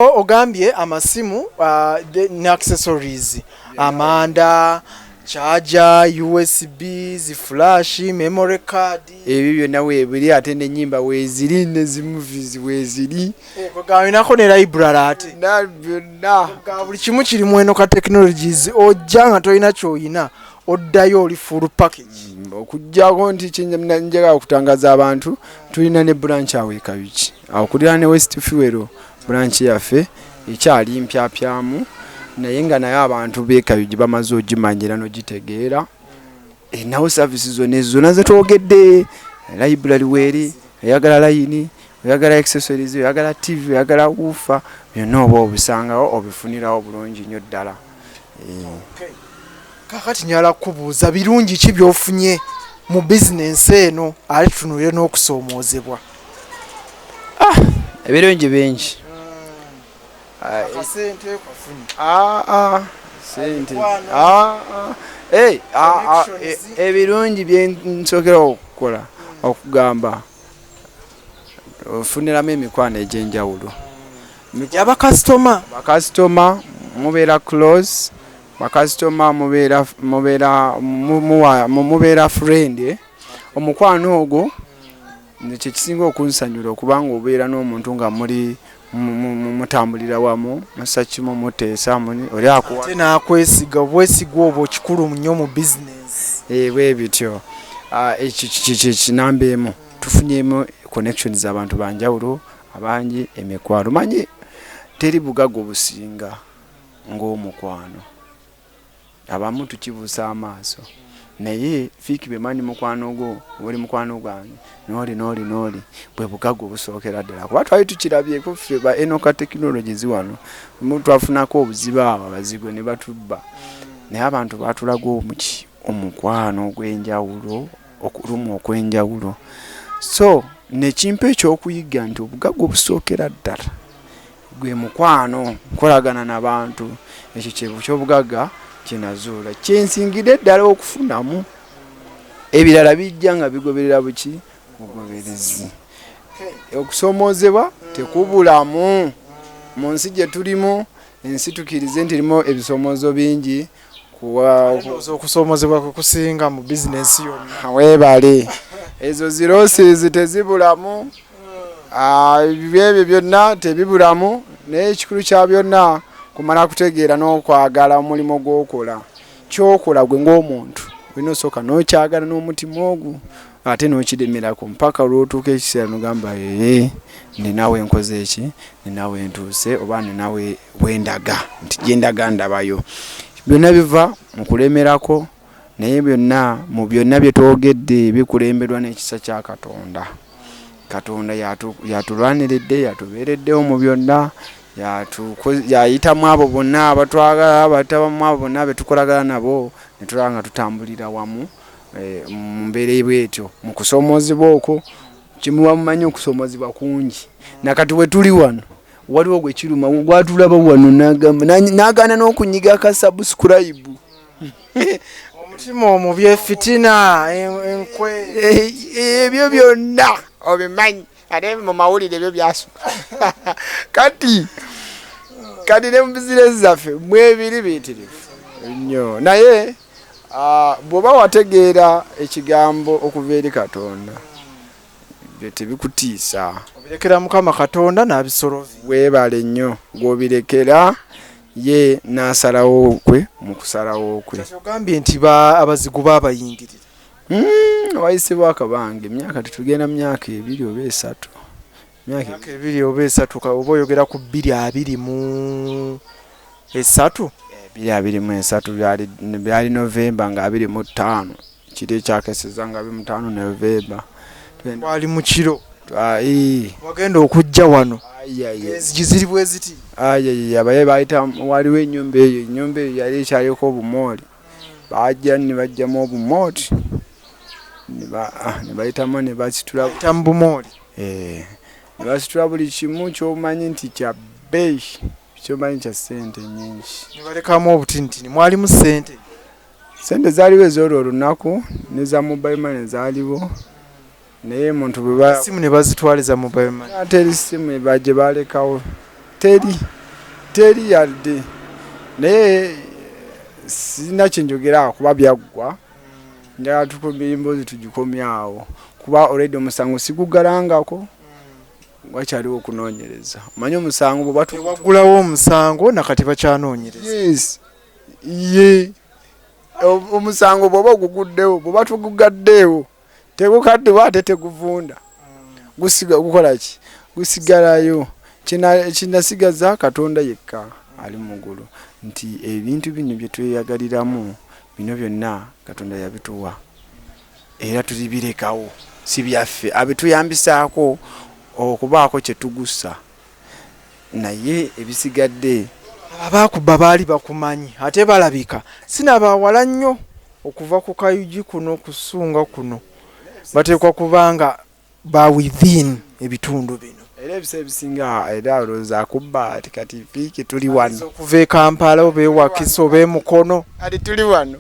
Ogambye amasimu ne accessories amanda charger USB flash memory card ebyo byonna weebiri ate n'ennyimba weeziri ne zimuvies weeziri galinako ne library ate byonna buli kimu kirimu eno ka technologies ojja nga tolina ky'oyina oddayo oli full package okujjako nti kyenjagala okutangaza abantu tulina ne branch awo e Kayuki awo kulira ne West Fuel branch yaffe ekyali mpyapyamu naye nga naye abantu b'e Kayuki bamaze ogimanyira n'ogitegeera nawo services zonna zetwogedde library weeri oyagala layini oyagala accessories oyagala TV oyagala woofer byonna oba obisangawo obifunirawo bulungi nnyo ddala. Kakati nyala kubuuza birungi ki by'ofunye mu business eno ali tunulire n'okusoomoozebwa? Ebirungi bingi. Sente kwafunye. Sente. Ebirungi bye nsookera okukola okugamba ofuniramu emikwano egy'enjawulo. Bakasitoma mubeera close, bakasitoma mubeera friend. Omukwano ogwo kye kisinga okunsanyula okubanga obeera n'omuntu nga muri mutambulira wamu musa kimu muteesa oli ate n'akwesiga obwesiga obwo kikulu nnyo mu business. Bwe bityo kinambeemu tufunyemu connections abantu banjawulo abangi emikwano. Manyi teri bugagga obusinga ng'omukwano, abamu tukibuusa amaaso naye fiiki bemanyi mukwano gwo oli mukwano gwange nooli bwe bugagga obusookera ddala kuba twali tukirabyeko ffe ba enoka technologies wano twafunako obuzibu awo abazigo ne batubba naye abantu batulaga omukwano ogw'enjawulo okuluma okw'enjawulo so nekimpa ekyokuyiga nti obugagga obusookera ddala gwe mukwano nkolagana n'abantu ekyo ky'obugagga kinazuula kyensingidde ddala okufunamu ebirala bijja nga bigoberera buki bugoberezi. Okusoomoozebwa tekubulamu mu nsi gye tulimu, ensi tukirize nti erimu ebisoomoozo bingi. Okusoomoozebwa kukusinga mu bizinesi yonna. Weebale ezo ziroses tezibulamu, ebyo byonna tebibulamu naye ekikulu kya byonna kumala kutegeera n'okwagala omulimu gw'okola kyokola gwe ng'omuntu olina osooka n'okyagala n'omutima ogwo ate n'okiremerako mpaka olw'otuuka ekiseera n'ogamba ninawe nkoze eki ninawe ntuuse oba ninawe wendaga nti gyendaga ndabayo. Byonna biva mu kulemerako naye byonna mu byonna bye twogedde bikulemberwa n'ekisa kya Katonda. Katonda yatulwaniridde yatubeereddewo mu byonna yayitamu abo bonna abatwagala abatabamu abo bonna betukolagana nabo ne tulaba nga tutambulira wamu mu mbeera bwetyo. Mu kusoomoozebwa okwo kimuba mumanyi okusoomoozebwa kungi nakati we tuli wano waliwo gwe kiruma gwatulaba wano n'agaana n'okunyiga ka subscribe omutima omubi fitina enkwe ebyo byonna obimanyi ate mu mawulire ebyo byasuka kati ne mu bizinesi zaffe mwebiri biyitirivu nnyo naye bw'oba wategeera ekigambo okuva eri Katonda byo tebikutiisa obirekera Mukama Katonda n'abisolove. Weebale nnyo gw'obirekera ye n'asalawo kwe mu kusalawo kwe. Ogambye nti abazigu baabayingirira abayisibwa akabange emyaka tetugenda myaka 2 oba 3 myaka 2 oba 3 oba oyogera ku 2023 byali November nga 25 kiri ekyakeseza nga 25 November wali mu kiro wagenda okujja wano ziri bwe ziti abaye bayita waliwo ennyumba eyo yali ekyaliko obumooli bajja ne bajjamu obumooti ne bayitamu ne basitula mu bumooli ne basitula buli kimu ky'omanyi nti kya bbeeyi ky'omanyi kya ssente nnyingi ne balekamu obutintini. Mwalimu ssente zaaliwo ez'olwo olunaku ne za mobile money zaaliwo naye muntu simu ne bazitwaliza mobile money ate simu bajje balekawo teri yadde naye sina kyenjogera kuba byaggwa njagala tukomye emboozi tugikomyawo kuba already omusango sigugalangako wakyaliwo okunoonyereza omanyi omusango bwe waggulawo omusango nakati bakyanoonyereza yes ye omusango bw'oba oguguddewo bw'oba tugugaddeewo tegukaddewo ate teguvunda gukola ki gusigalayo kinasigaza Katonda yekka ali mugulu nti ebintu bino bye tweyagaliramu bino byonna Katonda yabituwa era tulibirekawo si byaffe abituyambisaako okubaako kye tugusa naye ebisigadde abakuba baali bakumanyi ate balabika sinabawala nnyo okuva ku kayugi kuno kusunga kuno bateekwa kubanga ba within ebitundu bino era ebisa ebisinga era olowooza akubba ati kati piiki tuli wano okuva e Kampala oba ewakisa oba emukono ati tuli wano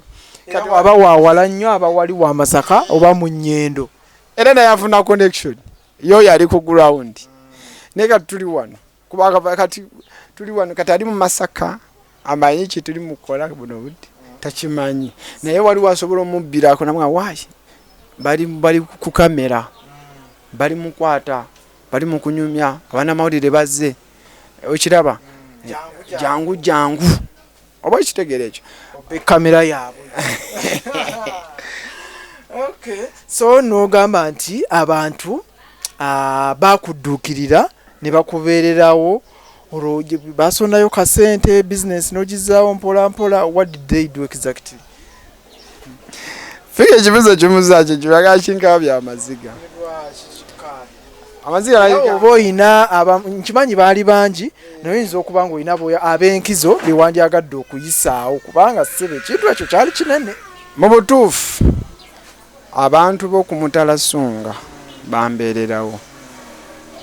kati aba wawala nnyo aba wali wa Masaka oba mu Nnyendo era naye afuna connection yo yali ku ground naye kati tuli wano kuba kati tuli wano kati ali mu Masaka amanyi ki tuli mukola buno budde takimanyi naye wali wasobola omubbirako namwe waayi bali ku kamera bali mukwata bali mukunyumya abana mawulire bazze okiraba jangu oba kitegere ekyo kamera yaabwe okay so nogamba nti abantu bakudduukirira ne bakubeererawo olwo basonayo kasente business nogizaawo mpola mpola what did they do exactly fike ekibuzo kimuzaakyo kibaga kinkawa byamaziga amaziga oba oyina nkimanyi baali bangi noyinza okuba nga oyina ab'enkizo bewandyagadde okuyisaawo kubanga ssebe ekintu ekyo kyali kinene mu butuufu abantu b'okumutala Ssunga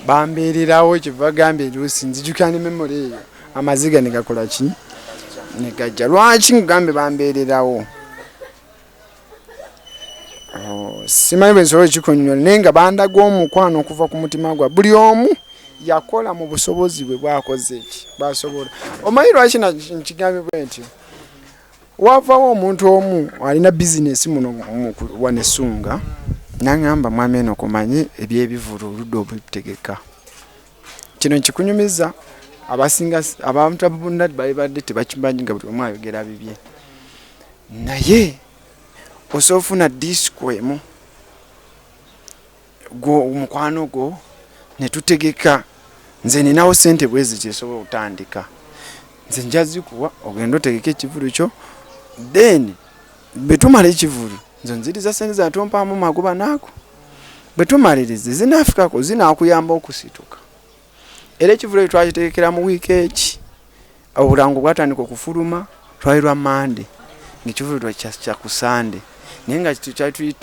bambeererawo kiva gambye luusi nzijukira ne memory eyo amaziga ne gakola ki ne gajja lwaki ngambe bambeererawo simanyi bwe nsobola ekikunyonyola naye nga bandaga omukwano okuva ku mutima gwa buli omu yakola mu busobozi bwe bwakoze eki basobola omanyi lwaki nkigambye bwe ntyo wavawo omuntu omu alina bizinesi muno wane Ssunga nangamba mwami eno kumanyi ebyebivulu oludde obutegeka kino nkikunyumiza abasinga abantu ababunda bali badde tebakimanyi nga buli omu ayogera bibye naye osofuna disco emu go omukwano go ne tutegeka nze ninawo sente bwezi kyesobola okutandika nze njazikuwa ogenda otegeka ekivulu kyo then betumala ekivulu nze nziriza sente zatompaamu magoba naako betumalirize zinafikako zinakuyamba okusituka era ekivulu ekyo twakitegekera mu wiiki eki obulango bwatandika okufuluma twali lwa Mande ng'ekivulu kya ku Sande naye nga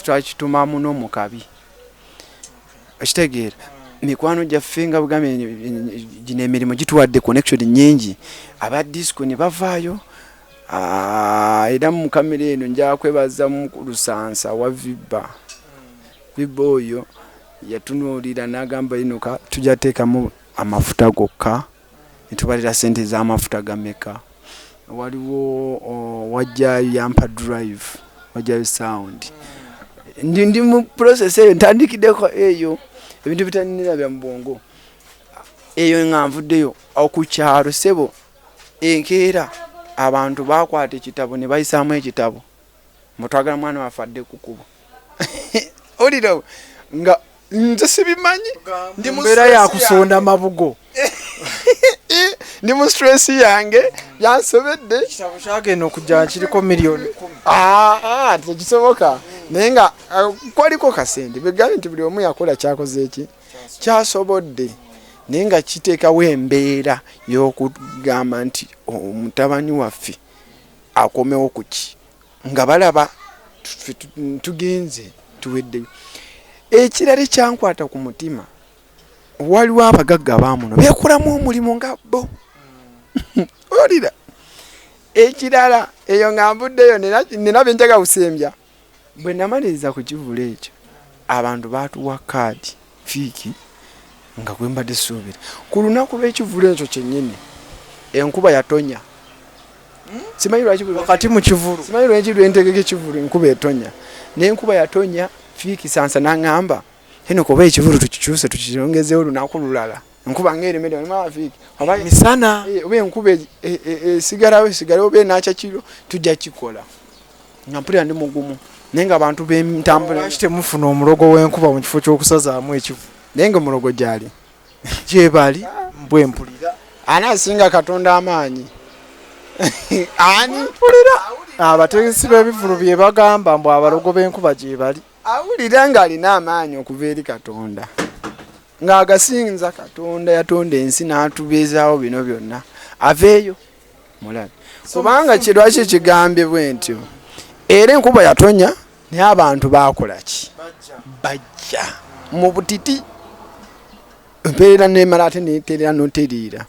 twakitumamu n'omukabi okitegeera mikwano gyaffe nga bugambye gino emirimu gituwadde connection nyingi aba disco ne bavaayo era mu kamera eno njala kwebaza mu Lusansa wa Viba oyo yatunuulira n'agamba inuka tujja teekamu amafuta gokka ne tubalira sente z'amafuta gameka waliwo wajjayo Yampa Drive wajjayo sound ndi mu process eyo ntandikiddeko eyo ebintu bitanira bya mbongo eyo nga nvuddeyo okukyalo sebo enkeera abantu bakwata ekitabo ne bayisaamu ekitabo mutwagala mwana wafadde kukubo oliro nga nze sibimanyi ndi mu mbeera ya kusonda mabugo ndi mu stress yange yansobedde kitabo kyagenda okujja kiriko miliyoni 10 tekisoboka naye nga kwaliko kasente begambe nti buli omu yakola kyakoze eki kyasobodde naye nga kiteekawo embeera y'okugamba nti omutabani waffe akomewo kuki nga balaba tugenze tuweddeyo ekirala ekyankwata ku mutima waliwo abagagga baamuno beekolamu omulimu nga bo olira ekirala eyo nga nvuddeyo nina bye njaga kusembya bwe namaliriza ku kivulu ekyo abantu baatuwa kaadi fiiki nga gwe mbadde suubira ku lunaku lw'ekivulu ekyo kyennyini enkuba yatonya simanyi lwaki wakati mu kivulu simanyi lwaki lwentegeka ekivulu enkuba etonya n'enkuba yatonya Fiiki Sansa n'aŋŋamba eno kuba ekivulu tukikyuse tukiyongezeewo lunaku lulala enkuba ng'eremedde olima Fiiki oba misana oba enkuba esigalewo oba enakya kiro tujja kikola nga mpulira ndi mugumu naye nga abantu b'entambula lwaki temufuna omulogo w'enkuba mu kifo ky'okusazaamu ekivulu naye nga omulogo gyali gyebali mbwe mpulira anaasinga Katonda amaanyi ani abategesi b'ebivulu bye bagamba mbu abalogo b'enkuba gyebali awulira ng'alina amaanyi okuva eri Katonda ng'agasinza Katonda yatonda ensi n'atubeezaawo bino byonna aveeyo mulabe kubanga kirwaki kigambye bwe ntyo era enkuba yatonya naye abantu baakola ki bajja mu butiti empeerera neemala ate neeterera noteriira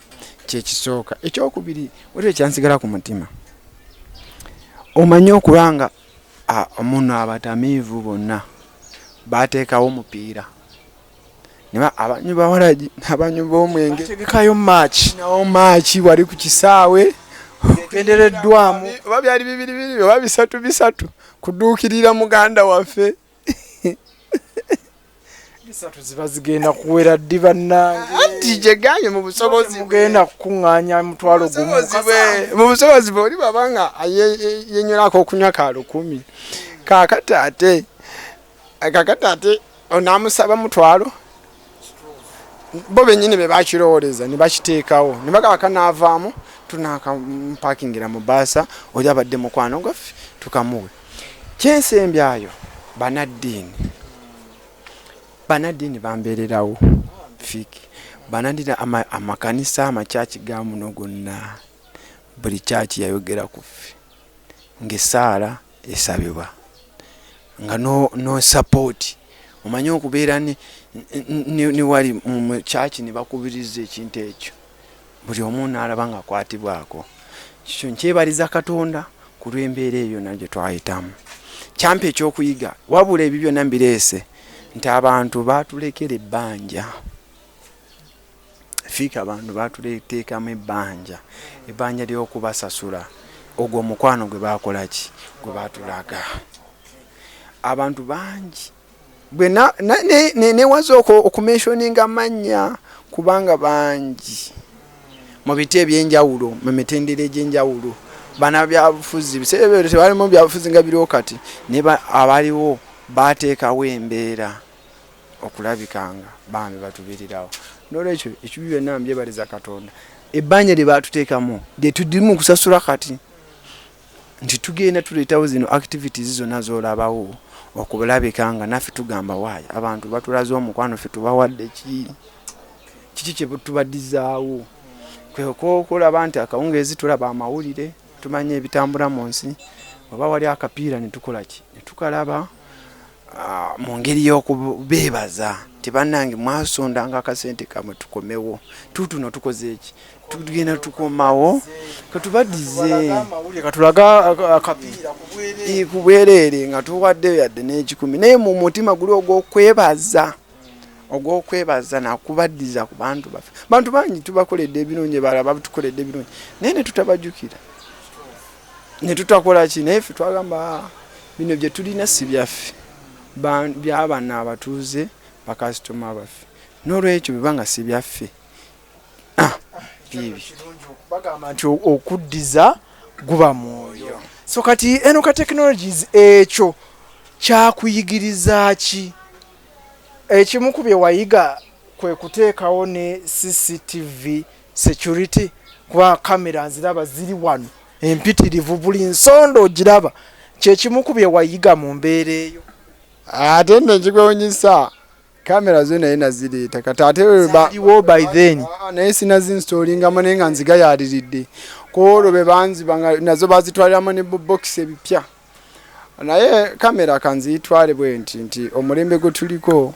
kyekisooka ekyokubiri waliwo ekyansigala ku mutima omanye okulanga muno abatamiivu bonna baateekawo mupiira abanyu bawalagi abanyu b'omwenge tegekayo maaki nawo maaki wali ku kisaawe gendereddwamu oba byali 2 oba 3 kuduukirira muganda waffe bisatu ziba zigenda kuwera ddi bannange anti gyeganye mu busobozi mugenda kukuŋŋaanya mutwalo gumu mu busobozi bwe oli baba nga yenyolako okunywa ka 10 kakati ate onaamusaba mutwalo bo bennyini be bakirowooleza ne bakiteekawo ne bagaba kanaavaamu tunaakampakingira mu baasa oli abadde mukwano gwaffe tukamuwe kyensembyayo banaddiini bambeererawo Fiiki banaddiini amakanisa amakyaki ga muno gonna buli kyaki yayogera ku ffe ng'essaala esabibwa nga no support omanye okubeera ni wali mu kyaki ne bakubiriza ekintu ekyo buli omu n'alaba nga akwatibwako kikyo nkyebaliza Katonda ku lw'embeera eyo nagyo twayitamu kyampa ekyokuyiga wabula ebyo byonna mbireese nti abantu baatulekera ebbanja Fiiki abantu baatuleteekamu ebbanja ly'okubasasula ogwo omukwano gwe baakola ki gwe baatulaga abantu bangi bwe newaza okumensioninga amannya kubanga bangi mu biti ebyenjawulo mu mitendera egy'enjawulo bannabyabufuzi biseera tebalimu byabufuzi nga biriwo kati naye abaliwo baateekawo embeera okulabikanga bambi batubirirawo n'olwekyo ekibi byonna mbyebaliza Katonda ebbanja lye baatuteekamu lye tudimu kusasula kati nti tugenda tuleetawo zino activities zonna z'olabawo okulabikanga naffe tugamba waayi abantu batulaze omukwano ffe tubawadde kiki kye tubadizaawo kwekolaba nti akawungeezi tulaba amawulire tumanye ebitambula mu nsi oba wali akapiira ne tukola ki ne tukalaba mu ngeri y'okubeebaza tibannange mwasondanga akasente kamwe tukomewo tutuno tukoze eki tugenda tukomawo katubadize katulaga akapiira ku bwereere nga tuwaddeyo yadde n'ekikumi naye mu mutima guli ogw'okwebaza nakubaddiza ku bantu baffe bantu bangi tubakoledde ebirungi balaba tukoledde ebirungi naye ne tutabajjukira ne tutakola ki naye ffe twagamba bino bye tulina si byaffe by'abaana abatuuze bakasitoma baffe n'olwekyo bibanga si byaffe bagamba nti okuddiza guba mwoyo so kati eno ka technologies ekyo kyakuyigiriza ki ekimu ku bye wayiga kwe kuteekawo ne CCTV security kuba kamera nziraba ziri wano empitirivu buli nsondo ogiraba kyekimu ku bye wayiga mu mbeera eyo ate nekigwewunyisa kamera zo naye nazireeta kati ate zaliwo by then naye sinazinstallingamu naye nga nzigayaliridde koolwo be banziba nazo bazitwaliramu ne bokisi ebipya naye kamera kanziyitwale bwe nti omulembe gwe tuliko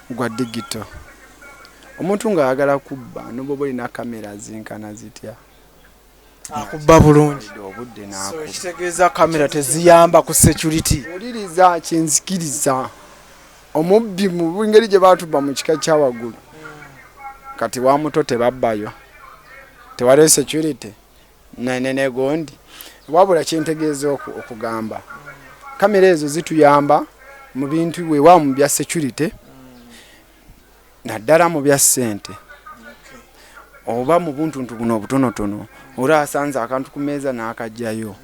gwa digito omuntu ng'ayagala kubba noba olina kamera zinkana zitya akubba bulungi obudde so ekitegeeza kamera teziyamba ku security oliriza kyenzikiriza omubbi mu ngeri gye baatubba mu kika kya waggulu kati wa muto tebabbayo tewaliwo security nene gondi wabula kyentegeeza okugamba kamera ezo zituyamba mu bintu weewa mu bya security naddala mu bya ssente oba mu buntuntu buno obutonotono ora asanze akantu ku meeza n'akajjayo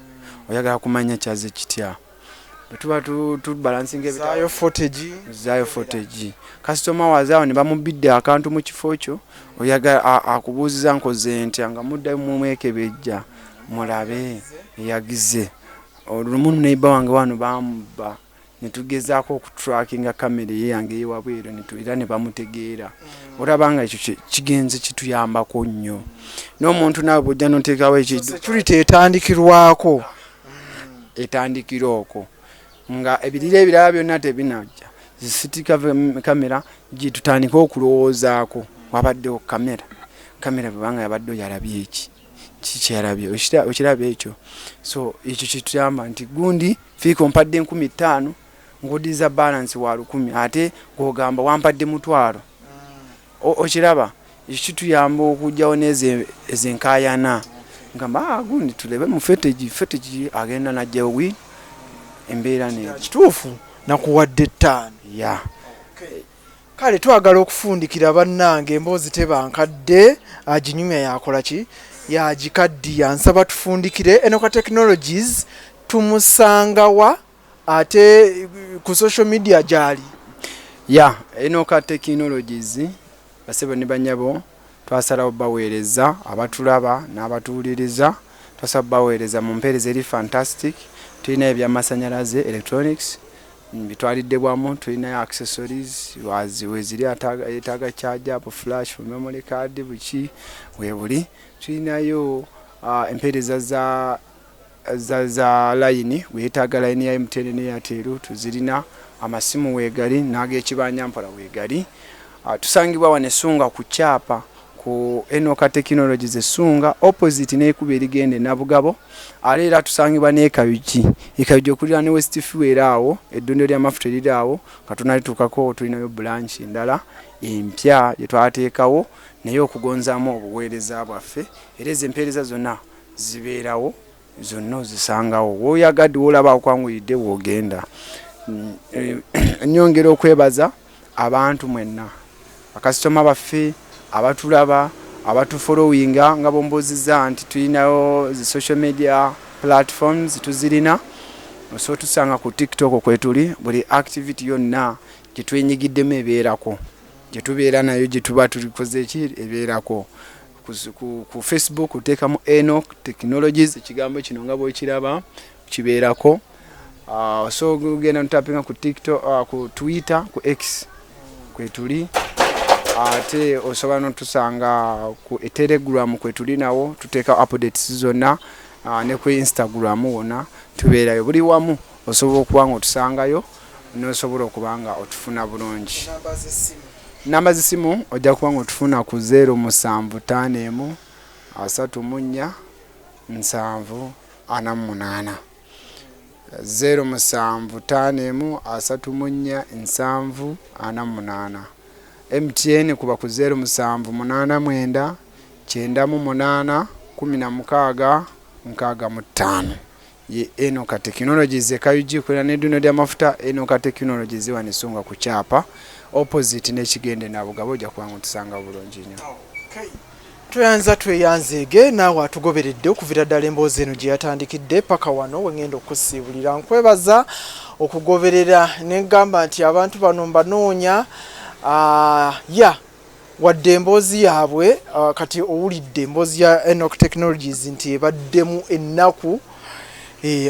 oyagala kumanya kyaze kitya tuba tu balancing zayo footage customer wazaawo ne bamubidde akantu mu kifo kyo oyagala akubuuziza nkoze nti nga muddayo mumwekebejja mulabe yagize olumu neighbor wange wano bamubba netugezaako okutrackinga kamera ye yange yewabwero era ne bamutegeera olabanga ekyo kigenze kituyambako nnyo n'omuntu naawe bwojja noteekawo security etandikira okwo nga ebirira ebirala byonna tebinajja zisitika kamera gitutandika okulowoozaako wabaddewo kamera bwebanga yabadde yalabye eki kikyalabye okirabye ekyo so ekyo kituyamba nti gundi fiiko mpadde 15,000 ng'oddiza balance wa 1,000 ate ng'ogamba wampadde 1,000 okiraba ekyo kituyamba okujjawo n'ezenkayana ngamba gundi tulebe mu footage agenda najjawo embeera kituufu nakuwadde 5 ya kale twagala okufundikira bannange emboozi tebankadde aginyumya yakola ki yagikaddiya nsaba tufundikire Enoka Technologies tumusangawa ate ku social media gyali ya Enoka Technologies basebo ne banyabo twasalawo baweereza abatulaba n'abatuwuliriza twasaba baweereza mu mpeereza eri fantastic tulina ebyamasanyalaze electronics bitwalidde bwamu tulina accessories weziri etaaga charger flash memory card buki webuli tulinayo empeereza za line weetaaga line ya MTN ne Airtel tuzirina amasimu weegali n'ag'ekibanyampala weegali tusangibwa wano Essunga ku kyapa ku Enoka Technologies Essunga opposite n'ekuba erigende Nabugabo era tusangibwa n'ekabiki okulira ne West Fuel awo eddondo ly'amafuta erirawo katunalituukako tulinayo branch endala empya gye twateekawo naye okugonzaamu obuweereza bwaffe era ezo empeereza zonna zibeerawo zonna ozisangawo w'oyagadde w'olaba okwanguyidde w'ogenda nnyongera okwebaza abantu mwenna bakasitoma baffe abatulaba abatufollowinga nga bombozizza nti tulinayo zi social media platforms tuzirina so tusanga ku TikTok kwetuli buli activity yonna gitwenyigiddemu ebeerako gyetubeera nayo gyetuba tulikoze eki ebeerako ku Facebook uteekamu Enoka Technologies ekigambo kino nga bwekiraba kibeerako so genda ntapinga ku TikTok ku Twitter ku X kwetuli ate osobola notusanga ku Telegram kwetuli nawo tuteeka updates zonna ne ku Instagram wona tubeerayo buli wamu osobola okubanga otusangayo n'osobola okubanga otufuna bulungi namba zisimu ojja kubanga otufuna ku 0751 34 748 0751 34 748 MTN kuba ku 0789 98 16 65 ye Enoka Technologies ekayuji kwera n'edduno ly'amafuta Enoka Technologies wano Essunga ku kyapa opposite n'ekigende Nabugabo ojja kubanga otusanga bulungi nnyo. Tweyanzeege naawe atugoberedde okuvira ddala emboozi eno gye yatandikidde paka wano wengenda okusiibulira nkwebaza okugoberera negamba nti abantu bano mbanoonya wadde emboozi yaabwe kati owulidde emboozi ya Enoka Technologies nti ebaddemu ennaku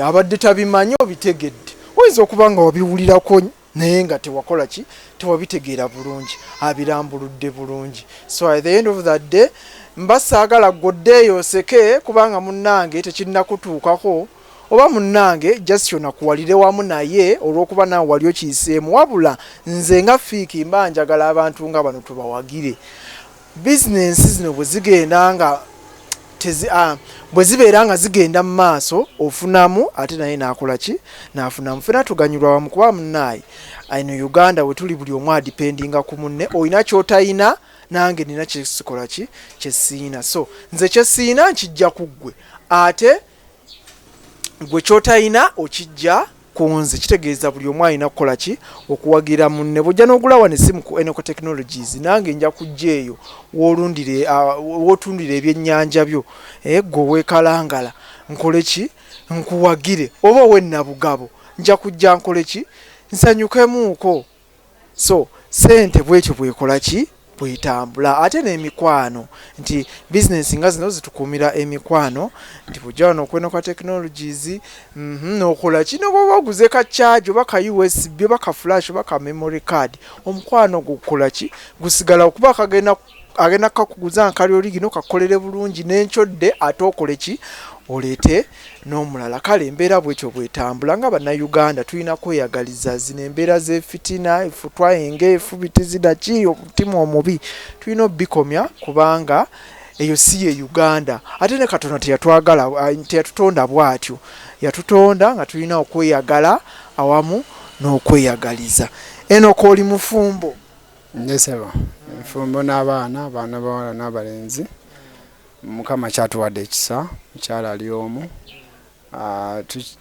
abadde tabimanyi obitegedde oyinza okuba nga wabiwulirako naye nga tewakola ki tewabitegeera bulungi abirambuludde bulungi so at the end of that day mbasaagala goddeeyo oseke kubanga munnange tekinnakutuukako oba munnange just onakuwalire wamu naye olw'okuba naawe wali okiyiseemu wabula nze nga fiiki mba njagala abantu nga bano tubawagire bizinensi zino bwe zigenda nga bwe zibeera nga zigenda mu maaso ofunamu ate naye naakola ki naafunamu fena tuganyulwa wamu kuba munnaayi ino Uganda we tuli buli omu adipendinga ku munne olina ky'otayina nange nina kyesikola ki kyesiina. So nze kyesiina nkijja ku ggwe, ate gwe kyotayina okijja kunze. Kitegeeza buli omu alina kukola ki okuwagira munne. Bw'ojja n'ogula wano essimu ku Enoco Technologies, nange nja kujja eyo wootundira ebyennyanja byo, gwe weekalangala nkole ki nkuwagire, oba ow'ennabugabo nja kujja nkole ki nsanyukemuuko. So sente bwetyo bwekola ki bwetambula. Ate n'emikwano, nti bizinesi nga zino zitukuumira emikwano, nti bw'ojja wano ku Enoco Technologies n'okola ki n'oba oguze ka charge oba ka USB oba ka flash oba ka memory card, omukwano gukola ki gusigala okuba agenda kakuguza nkali oli gino kakolere bulungi n'enkyodde ate okole ki oleete n'omulala. Kale embeera bwetyo bwetambula. nga bannayuganda tulina kweyagaliza zino embeera z'efitina, efu twayenga efu bitizida ki omutima omubi tulina obikomya, kubanga eyo si ye Uganda. Ate ne Katonda teyatutonda bw'atyo, yatutonda nga tulina okweyagala awamu n'okweyagaliza. Enoco oli mufumbo? Ndeseba mufumbo n'abaana bawala n'abalenzi. Mukama kyatuwadde ekisa, mukyala ali omu.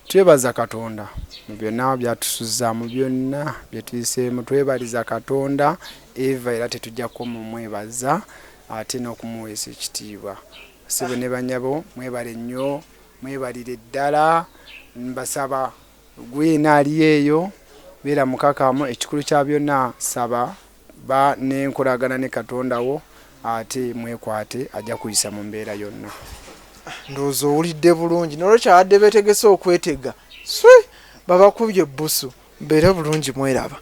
Twebaza Katonda mu byonna byatusuza, mu byonna byetuyiseemu. Twebaliza Katonda eva era tetujja kumwebaza ate n'okumuweesa ekitiibwa. Ssebo ne banyabo mwebale nnyo, mwebalire ddala. Mbasaba gwena ali eyo beera mukakamu. Ekikulu kya byonna saba ba n'enkolagana ne Katonda wo, ate mwekwate ajja kuyisa mu mbeera yonna. Ndowooza owulidde bulungi, n'olwekyo abadde beetegese okwetega baba kubye ebbusu. Mbeere bulungi, mweraba.